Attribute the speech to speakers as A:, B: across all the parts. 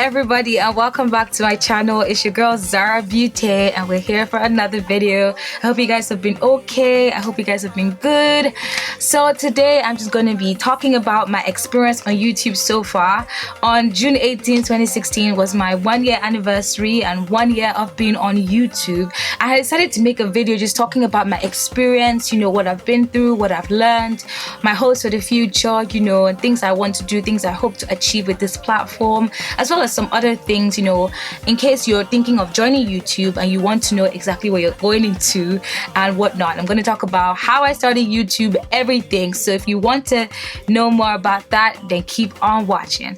A: Everybody, and welcome back to my channel. It's your girl Zara Beauty, and we're here for another video. I hope you guys have been okay. I hope you guys have been good. So today I'm just going to be talking about my experience on YouTube so far. On June 18, 2016 was my 1-year anniversary and 1 year of being on YouTube. I decided to make a video just talking about my experience, you know, what I've been through, what I've learned, my hopes for the future, you know, and things I want to do, things I hope to achieve with this platform, as well as some other things, you know, in case you're thinking of joining YouTube and you want to know exactly what you're going into and whatnot. I'm going to talk about how I started YouTube, everything. So if you want to know more about that, then keep on watching.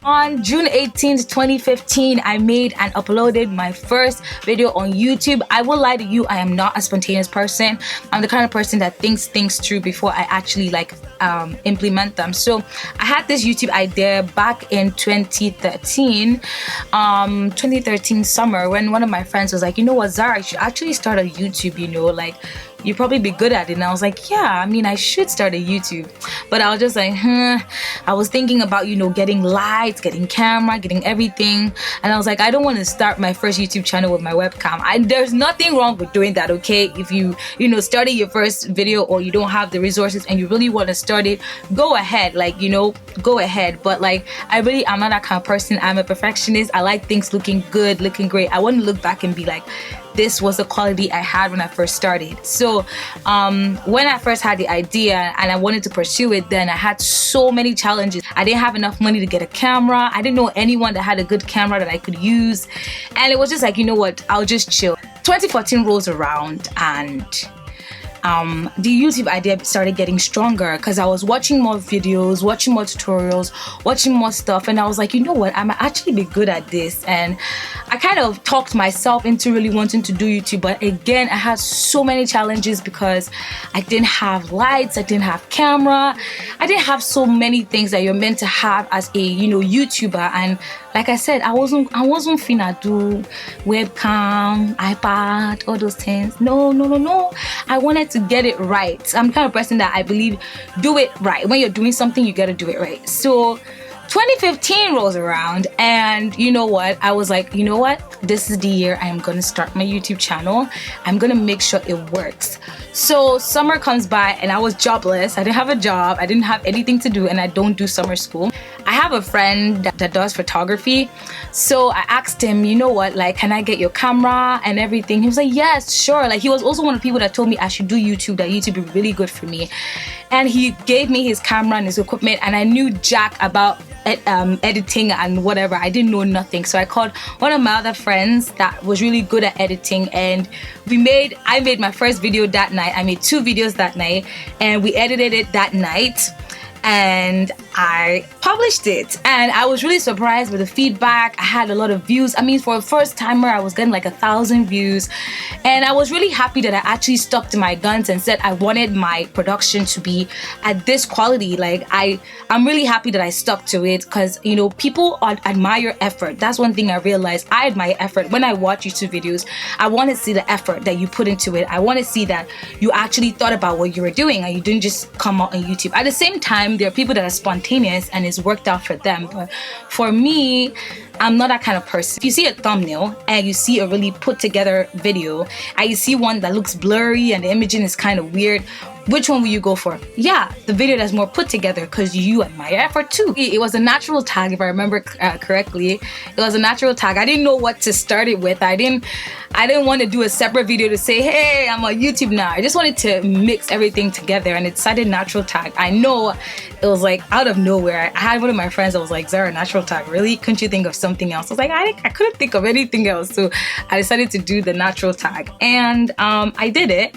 A: On June 18th, 2015, I made and uploaded my first video on YouTube. I will lie to you, I am not a spontaneous person. I'm the kind of person that thinks things through before I actually implement them. So I had this YouTube idea back in 2013 summer, when one of my friends was like, you know what, Zara, you should actually start a YouTube, you know, like you'd probably be good at it. And I was like, yeah, I mean, I should start a YouTube. But I was just like, I was thinking about, you know, getting lights, getting camera, getting everything. And I was like, I don't want to start my first YouTube channel with my webcam. There's nothing wrong with doing that, okay? If you know, started your first video or you don't have the resources and you really want to start it, go ahead, like, you know, go ahead. But like, I'm not that kind of person. I'm a perfectionist. I like things looking good, looking great. I want to look back and be like, this was the quality I had when I first started. So when I first had the idea and I wanted to pursue it, then I had so many challenges. I didn't have enough money to get a camera. I didn't know anyone that had a good camera that I could use. And it was just like, you know what, I'll just chill. 2014 rolls around and the YouTube idea started getting stronger because I was watching more videos, watching more tutorials, watching more stuff, and I was like, you know what, I might actually be good at this. And I kind of talked myself into really wanting to do YouTube, but again, I had so many challenges because I didn't have lights, I didn't have camera, I didn't have so many things that you're meant to have as a, you know, YouTuber. And like I said, I wasn't finna do webcam, iPad, all those things. No. I wanted to get it right. I'm the kind of person that I believe do it right. When you're doing something, you gotta do it right. So 2015 rolls around and you know what, I was like, you know what, this is the year I am gonna start my YouTube channel. I'm gonna make sure it works. So summer comes by and I was jobless. I didn't have a job, I didn't have anything to do, and I don't do summer school. I have a friend that does photography, so I asked him, you know what, like, can I get your camera and everything? He was like, yes, sure. Like, he was also one of the people that told me I should do YouTube, that YouTube would be really good for me. And he gave me his camera and his equipment, and I knew jack about editing and whatever. I didn't know nothing. So I called one of my other friends that was really good at editing, and I made my first video that night. I made 2 videos that night, and we edited it that night, and I published it. And I was really surprised with the feedback. I had a lot of views. I mean, for a first timer, I was getting like 1,000 views, and I was really happy that I actually stuck to my guns and said I wanted my production to be at this quality. Like, I'm really happy that I stuck to it, because, you know, people admire effort. That's one thing I realized. I admire effort. When I watch YouTube videos, I want to see the effort that you put into it. I want to see that you actually thought about what you were doing and you didn't just come out on YouTube. At the same time, there are people that are spontaneous and it's worked out for them, but for me, I'm not that kind of person. If you see a thumbnail and you see a really put together video and you see one that looks blurry and the imaging is kind of weird, which one will you go for? Yeah, the video that's more put together, because you admire effort too. It was a natural tag, if I remember correctly. It was a natural tag. I didn't know what to start it with. I didn't want to do a separate video to say, hey, I'm on YouTube now. I just wanted to mix everything together, and it decided natural tag. I know it was like out of nowhere. I had one of my friends that was like, Zara, natural tag, really? Couldn't you think of something else? I was like, I couldn't think of anything else. So I decided to do the natural tag, and I did it.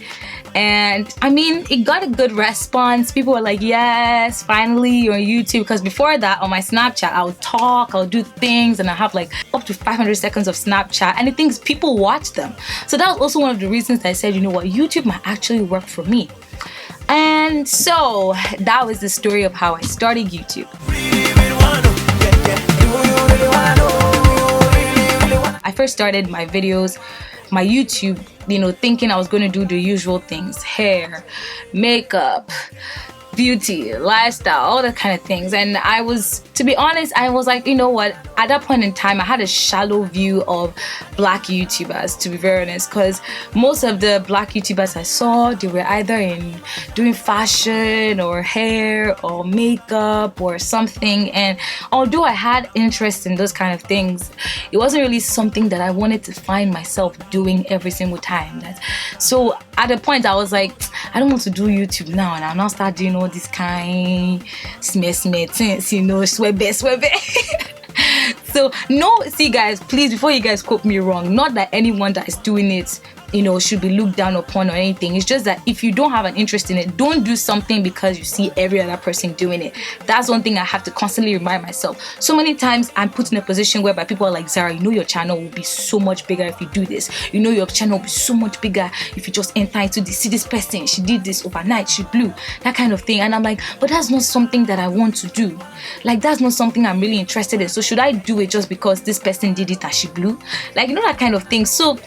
A: And I mean, it got a good response. People were like, yes, finally you're on YouTube. Because before that, on my Snapchat, I would talk, I would do things, and I have like up to 500 seconds of Snapchat, and the things, people watch them. So that was also one of the reasons I said, you know what, YouTube might actually work for me. And so that was the story of how I started YouTube. first started my videos, my YouTube, you know, thinking I was going to do the usual things, hair, makeup, beauty, lifestyle, all that kind of things. And I was, to be honest, I was like, you know what, at that point in time I had a shallow view of black YouTubers, to be very honest, because most of the black YouTubers I saw, they were either in doing fashion or hair or makeup or something. And although I had interest in those kind of things, it wasn't really something that I wanted to find myself doing every single time. So at a point I was like, I don't want to do YouTube now, and I'll now start doing all this kind smeh things, you know, swebe. So no, see guys, please, before you guys quote me wrong, not that anyone that is doing it, you know, should be looked down upon or anything. It's just that if you don't have an interest in it, don't do something because you see every other person doing it. That's one thing I have to constantly remind myself. So many times I'm put in a position whereby people are like, Zara, you know your channel will be so much bigger if you do this. You know your channel will be so much bigger if you just enter into this. See this person, she did this overnight, she blew, that kind of thing. And I'm like, but that's not something that I want to do. Like, that's not something I'm really interested in. So should I do it just because this person did it and she blew? Like, you know, that kind of thing. So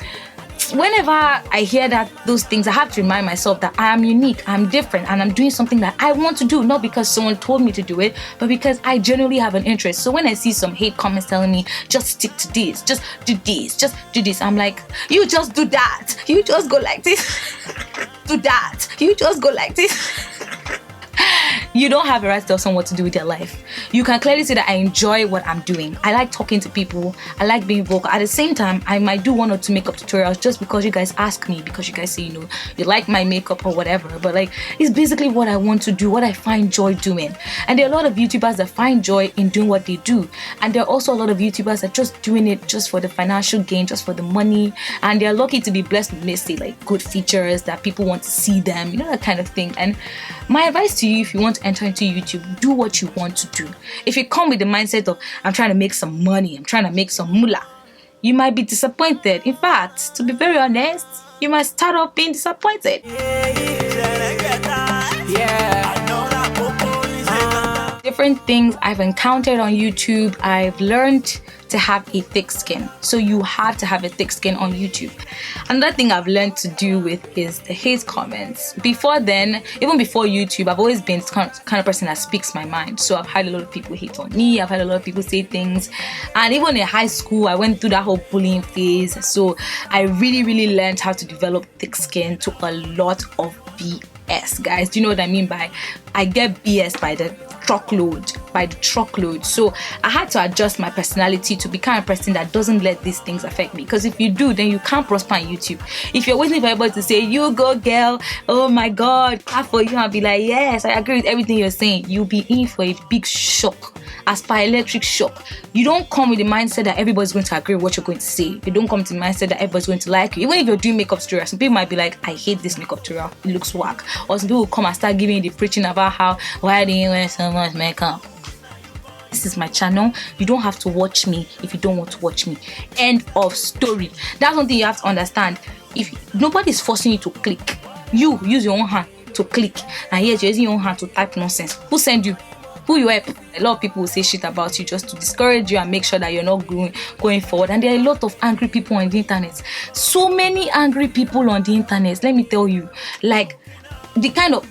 A: whenever I hear those things, I have to remind myself that I am unique, I'm different, and I'm doing something that I want to do, not because someone told me to do it, but because I genuinely have an interest. So when I see some hate comments telling me, just stick to this, just do this, just do this, I'm like, you just do that, you just go like this, do that, you just go like this. You don't have a right to tell someone what to do with their life. You can clearly see that I enjoy what I'm doing. I like talking to people. I like being vocal. At the same time, I might do 1 or 2 makeup tutorials just because you guys ask me, because you guys say, you know, you like my makeup or whatever. But like, it's basically what I want to do, what I find joy doing. And there are a lot of YouTubers that find joy in doing what they do. And there are also a lot of YouTubers that are just doing it just for the financial gain, just for the money. And they're lucky to be blessed with, let's say, like good features that people want to see them, you know, that kind of thing. And my advice to you, if you want to enter into YouTube, do what you want to do. If you come with the mindset of, I'm trying to make some money, I'm trying to make some moolah, you might be disappointed. In fact, to be very honest, you might start off being disappointed. Different things I've encountered on YouTube, I've learned to have a thick skin. So you have to have a thick skin on YouTube. Another thing I've learned to deal with is the hate comments. Before then, even before YouTube, I've always been the kind of person that speaks my mind. So I've had a lot of people hate on me, I've had a lot of people say things. And even in high school, I went through that whole bullying phase. So I really learned how to develop thick skin to a lot of BS, guys. Do you know what I mean by, I get BS by the truckload. So I had to adjust my personality to be kind of person that doesn't let these things affect me, because if you do, then you can't prosper on YouTube. If you're waiting for everybody to say, you go girl, oh my god, clap for you, and be like, yes, I agree with everything you're saying, you'll be in for a big shock, as per electric shock. You don't come with the mindset that everybody's going to agree with what you're going to say. You don't come to the mindset that everybody's going to like you. Even if you're doing makeup tutorials, some people might be like, I hate this makeup tutorial, it looks whack. Or some people will come and start giving you the preaching about how, why do you wear so much makeup? This is my channel. You don't have to watch me if you don't want to watch me. End of story. That's one thing you have to understand. If nobody's forcing you to click, you use your own hand to click, and yet you're using your own hand to type nonsense. Who sent you? Who you help? A lot of people will say shit about you just to discourage you and make sure that you're not going forward. And there are a lot of angry people on the internet. So many angry people on the internet. Let me tell you, like the kind of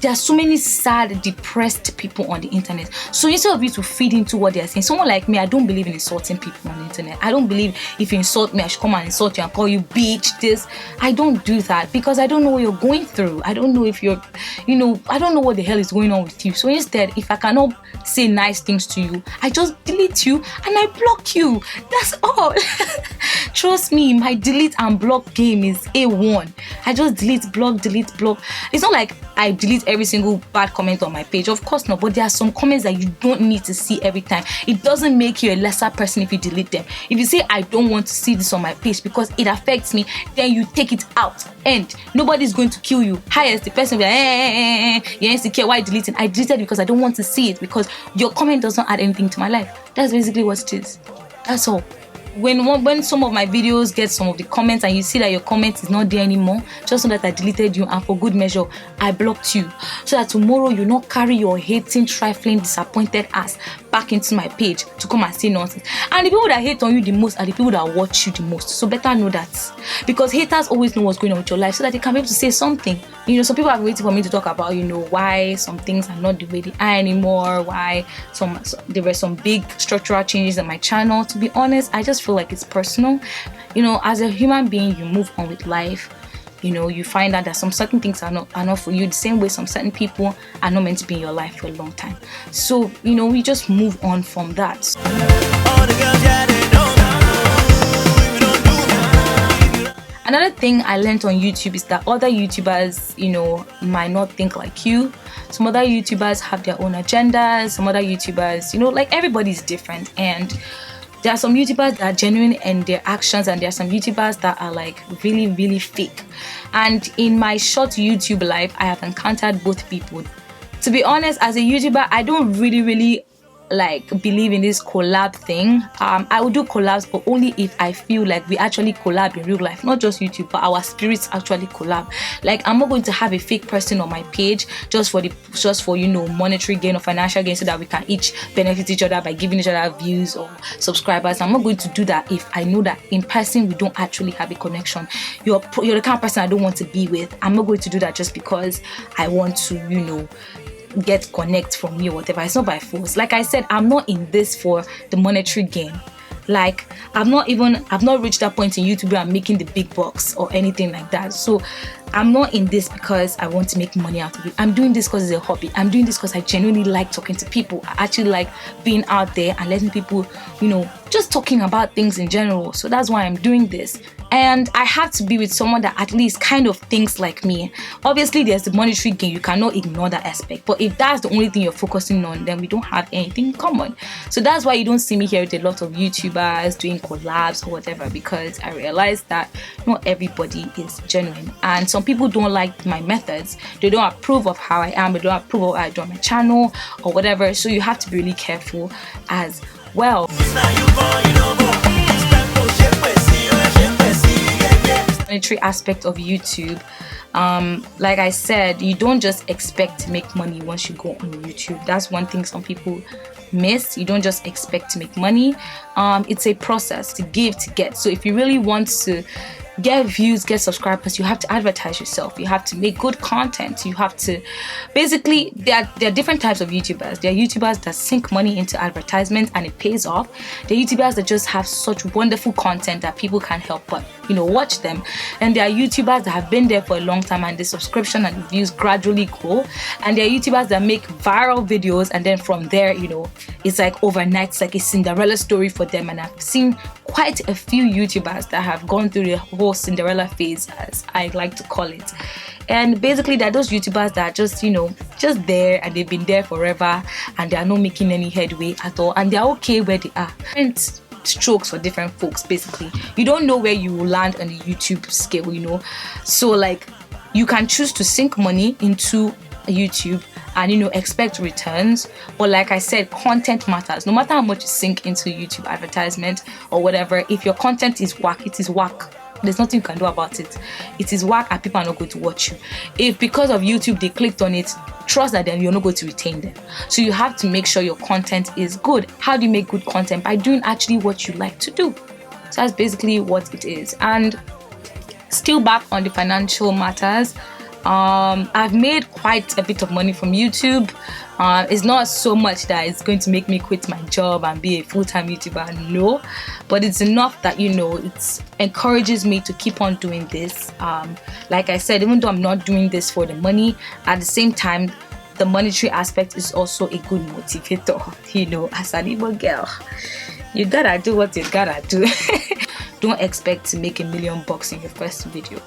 A: there are so many sad, depressed people on the internet. So instead of you to feed into what they are saying, someone like me, I don't believe in insulting people on the internet. I don't believe if you insult me, I should come and insult you and call you bitch, this. I don't do that because I don't know what you're going through. I don't know if you're, I don't know what the hell is going on with you. So instead, if I cannot say nice things to you, I just delete you and I block you. That's all. Trust me, my delete and block game is A1. I just delete, block. It's not like I delete every single bad comment on my page. Of course not, but there are some comments that you don't need to see every time. It doesn't make you a lesser person if you delete them. If you say, I don't want to see this on my page because it affects me, then you take it out and nobody's going to kill you. Highest, the person will be like, you're insecure, why deleting? I deleted because I don't want to see it because your comment doesn't add anything to my life. That's basically what it is. That's all. When some of my videos get some of the comments and you see that your comment is not there anymore, just know that I deleted you, and for good measure I blocked you, so that tomorrow you not carry your hating, trifling, disappointed ass back into my page to come and say nonsense. And the people that hate on you the most are the people that watch you the most. So better know that, because haters always know what's going on with your life, so that they can be able to say something. You know, some people are waiting for me to talk about, you know, why some things are not the way they are anymore, why there were some big structural changes on my channel. To be honest, I just feel like it's personal. You know, as a human being, you move on with life. You know, you find out that some certain things are not for you, the same way some certain people are not meant to be in your life for a long time. So, you know, we just move on from that. Another thing I learned on YouTube is that other YouTubers, you know, might not think like you. Some other YouTubers have their own agendas. Some other YouTubers, you know, like, everybody's different. And there are some YouTubers that are genuine in their actions, and there are some YouTubers that are like really, really fake. And in my short YouTube life, I have encountered both people. To be honest, as a YouTuber, I don't really like believe in this collab thing. I will do collabs, but only if I feel like we actually collab in real life, not just YouTube, but our spirits actually collab. Like, I'm not going to have a fake person on my page just for you know, monetary gain or financial gain, so that we can each benefit each other by giving each other views or subscribers. I'm not going to do that if I know that in person we don't actually have a connection. You're the kind of person I don't want to be with. I'm not going to do that just because I want to, you know, get connect from you or whatever. It's not by force. Like I said, I'm not in this for the monetary gain. Like, I've not reached that point in YouTube where I'm making the big bucks or anything like that. So I'm not in this because I want to make money out of it. I'm doing this because it's a hobby. I'm doing this because I genuinely like talking to people. I actually like being out there and letting people, you know, just talking about things in general. So that's why I'm doing this. And I have to be with someone that at least kind of thinks like me. Obviously, there's the monetary gain. You cannot ignore that aspect. But if that's the only thing you're focusing on, then we don't have anything in common. So that's why you don't see me here with a lot of YouTubers doing collabs or whatever, because I realize that not everybody is genuine. And some people don't like my methods. They don't approve of how I am. They don't approve of how I do on my channel or whatever. So you have to be really careful as well. Monetary aspect of YouTube, like I said, you don't just expect to make money once you go on YouTube. That's one thing some people miss. You don't just expect to make money. It's a process to give, to get. So if you really want to get views, get subscribers, you have to advertise yourself. You have to make good content. You have to, basically, there are different types of YouTubers. There are YouTubers that sink money into advertisement and it pays off. There are YouTubers that just have such wonderful content that people can't help but, you know, watch them. And there are YouTubers that have been there for a long time and the subscription and the views gradually grow. And there are YouTubers that make viral videos, and then from there, you know, it's like overnight. It's like a Cinderella story for them. And I've seen quite a few YouTubers that have gone through the whole Cinderella phase, as I like to call it. And basically, there are those YouTubers that are just, you know, just there, and they've been there forever, and they are not making any headway at all, and they're okay where they are. Different strokes for different folks. Basically, you don't know where you will land on the YouTube scale, you know. So like, you can choose to sink money into YouTube and, you know, expect returns, but like I said, content matters. No matter how much you sink into YouTube advertisement or whatever, if your content is whack, it is whack. There's nothing you can do about it. It is whack and people are not going to watch you. If because of YouTube they clicked on it, trust that then you're not going to retain them. So you have to make sure your content is good. How do you make good content? By doing actually what you like to do. So that's basically what it is. And still back on the financial matters, I've made quite a bit of money from YouTube. It's not so much that it's going to make me quit my job and be a full-time YouTuber, no, but it's enough that, you know, it encourages me to keep on doing this. Like I said, even though I'm not doing this for the money, at the same time, the monetary aspect is also a good motivator. You know, as an Igbo girl, you gotta do what you gotta do. Don't expect to make $1 million in your first video.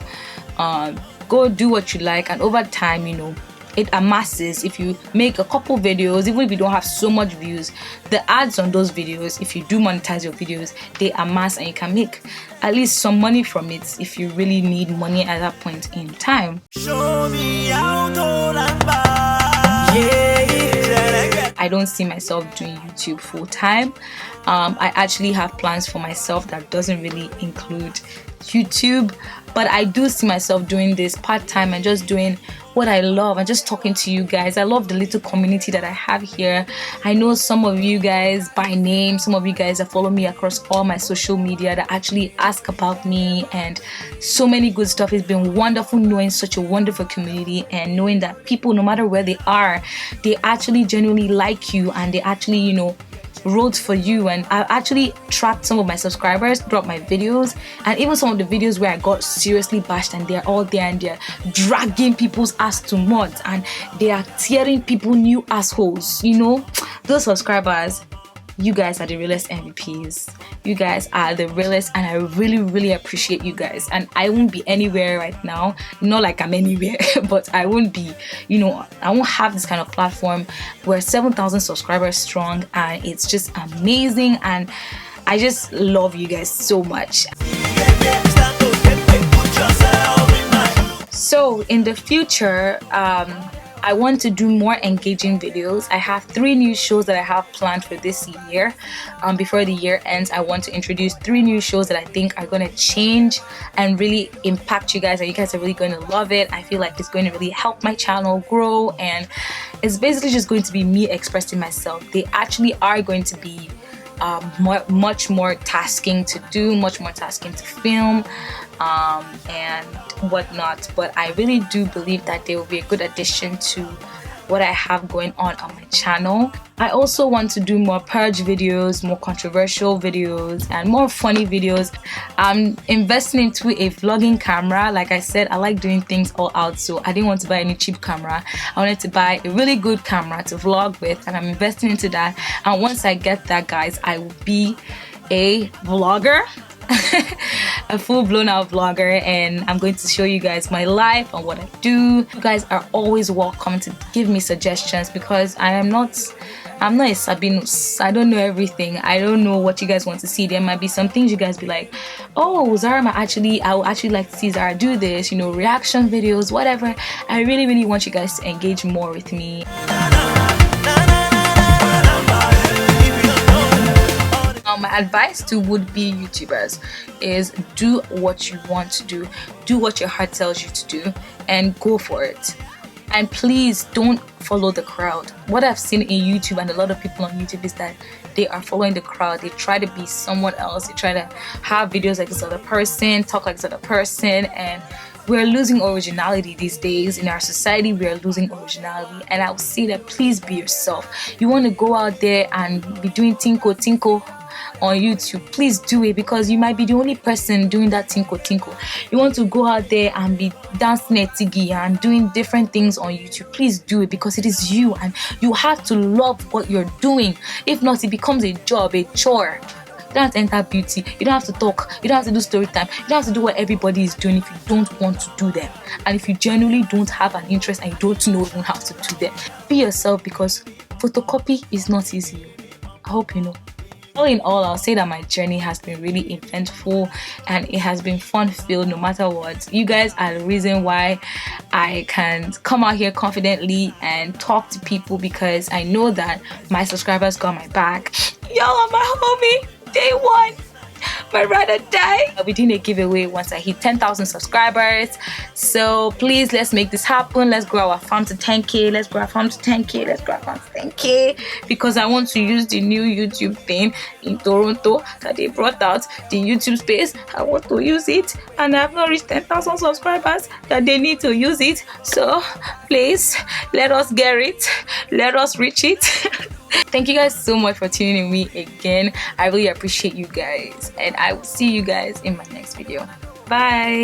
A: Go do what you like, and over time, you know, it amasses. If you make a couple videos, even if you don't have so much views, the ads on those videos, if you do monetize your videos, they amass, and you can make at least some money from it if you really need money at that point in time. Show me how to lamba. I don't see myself doing YouTube full time. I actually have plans for myself that doesn't really include YouTube, but I do see myself doing this part-time and just doing what I love and just talking to you guys. I love the little community that I have here. I know some of you guys by name, some of you guys that follow me across all my social media that actually ask about me and so many good stuff. It's been wonderful knowing such a wonderful community and knowing that people, no matter where they are, they actually genuinely like you and they actually, you know, wrote for you. And I actually tracked some of my subscribers throughout my videos, and even some of the videos where I got seriously bashed, and they're all there and they're dragging people's ass to mud and they are tearing people new assholes. You know, those subscribers, you guys are the realest MVPs. You guys are the realest, and I really appreciate you guys. And I won't be anywhere right now, not like I'm anywhere, but I won't be, you know, I won't have this kind of platform. We're 7,000 subscribers strong, and it's just amazing, and I just love you guys so much. So in the future, I want to do more engaging videos. I have 3 new shows that I have planned for this year. Before the year ends, I want to introduce 3 new shows that I think are going to change and really impact you guys, and you guys are really going to love it. I feel like it's going to really help my channel grow, and it's basically just going to be me expressing myself. They actually are going to be much more tasking to do, much more tasking to film, and whatnot, but I really do believe that they will be a good addition to what I have going on my channel. I also want to do more purge videos, more controversial videos, and more funny videos. I'm investing into a vlogging camera. Like I said, I like doing things all out, so I didn't want to buy any cheap camera. I wanted to buy a really good camera to vlog with, and I'm investing into that. And once I get that, guys, I will be a vlogger. A full-blown out vlogger, and I'm going to show you guys my life and what I do. You guys are always welcome to give me suggestions, because I'm not a Sabinus. I don't know everything. I don't know what you guys want to see. There might be some things you guys be like, oh, Zara, I would actually like to see Zara do this, you know, reaction videos, whatever. I really want you guys to engage more with me. My advice to would-be YouTubers is do what you want to do what your heart tells you to do, and go for it. And please don't follow the crowd. What I've seen in YouTube and a lot of people on YouTube is that they are following the crowd. They try to be someone else. They try to have videos like this other person, talk like this other person, and we're losing originality these days. In our society, we are losing originality, and I would say that please be yourself. You want to go out there and be doing tinko on YouTube, please do it, because you might be the only person doing that tinko. You want to go out there and be dancing a tigi and doing different things on YouTube, please do it, because it is you, and you have to love what you're doing. If not, it becomes a job, a chore. You don't have to enter beauty, you don't have to talk, you don't have to do story time, you don't have to do what everybody is doing if you don't want to do them. And if you genuinely don't have an interest and you don't know even how to do them, be yourself, because photocopy is not easy. I hope you know. All in all, I'll say that my journey has been really eventful, and it has been fun-filled no matter what. You guys are the reason why I can come out here confidently and talk to people, because I know that my subscribers got my back. Y'all are my homie, day one. My ride or die. I'll be doing a giveaway once I hit 10,000 subscribers. So please, let's make this happen. Let's grow our farm to 10K. Let's grow our farm to 10K. Let's grow our farm to 10K. Because I want to use the new YouTube thing in Toronto that they brought out, the YouTube space. I want to use it, and I have not reached 10,000 subscribers that they need to use it. So please, let us get it. Let us reach it. Thank you guys so much for tuning in with me again. I really appreciate you guys, and I will see you guys in my next video. Bye.